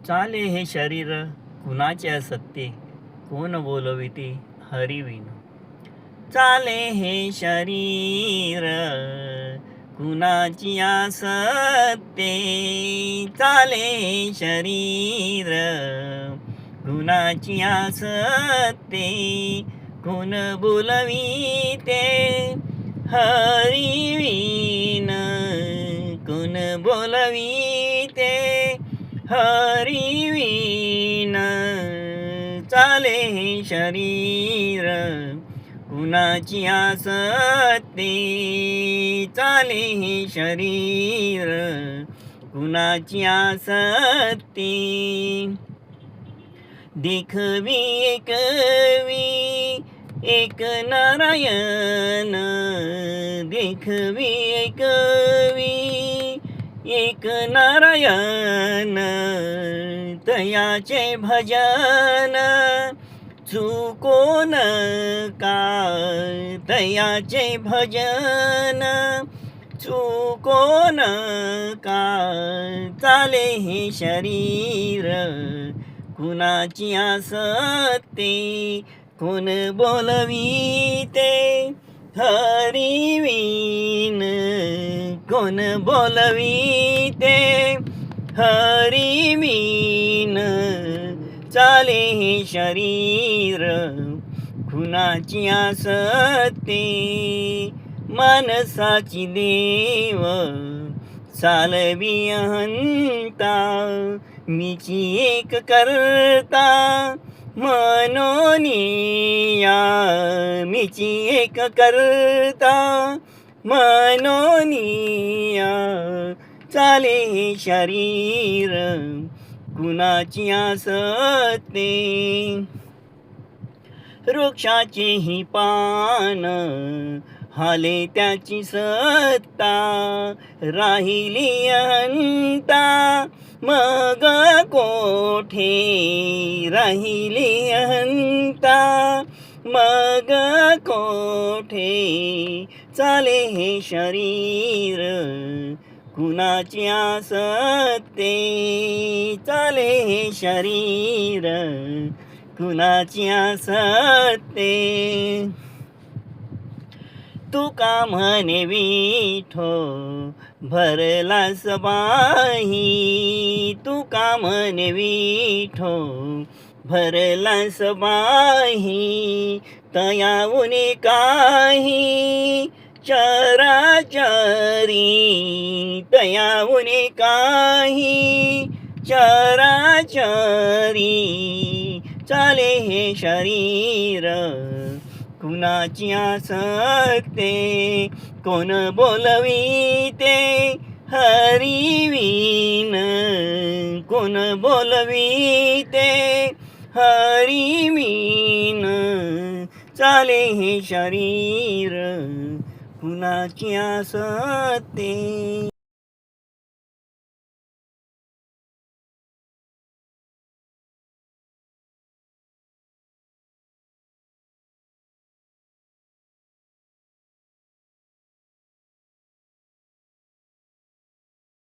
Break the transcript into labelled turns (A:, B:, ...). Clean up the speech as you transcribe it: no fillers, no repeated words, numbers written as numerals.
A: चाले हे शरीर कुणाचे असत्ये, कोण बोलविते हरिविन. चाले हे शरीर कुणाची असत्ये, चाले हे शरीर कुणाची असत्ये, कोण बोलविते हरिविन, कोण बोलविते हरिविन. चाले हे शरीर कुणाची असत्ये, चाले हे शरीर कुणाची असत्ये. देखवी एकवी एक नारायण, देखवी एकवी एक नारायण. तयाचे भजन चुको नका, तयाचे भजन चुको नका. चाले हे शरीर कुणाची असत्ये, कोण बोलविते हरिविन, कोण बोलविते हरिविन. चाले हे शरीर कुणाची असत्ये, माणसाची देव चालवी अहंता. मीची एक करता मनोनिया, मीची एक करता मनोनिया. चाले हे शरीर कुणाची असत्ये, वृक्षाचेही पान हाले त्याची सत्ता. राहिली अहंता मग कोठे, राहिली अहंता मग कोठे. चाले हे शरीर कुणाची असत्ये, चाले हे शरीर कुणाची असत्ये. तुका म्हणे विठो भरलास बाही, तुका म्हणे विठो भरलास बाही. तयाऊने काही चराचरी, तयाऊने काही चराचरी. चाले हे शरीर कुणाची असत्ये, कोण बोलविते हरिविन, कोण बोलविते हरिविन. चाले हे शरीर कुणाची असत्ये.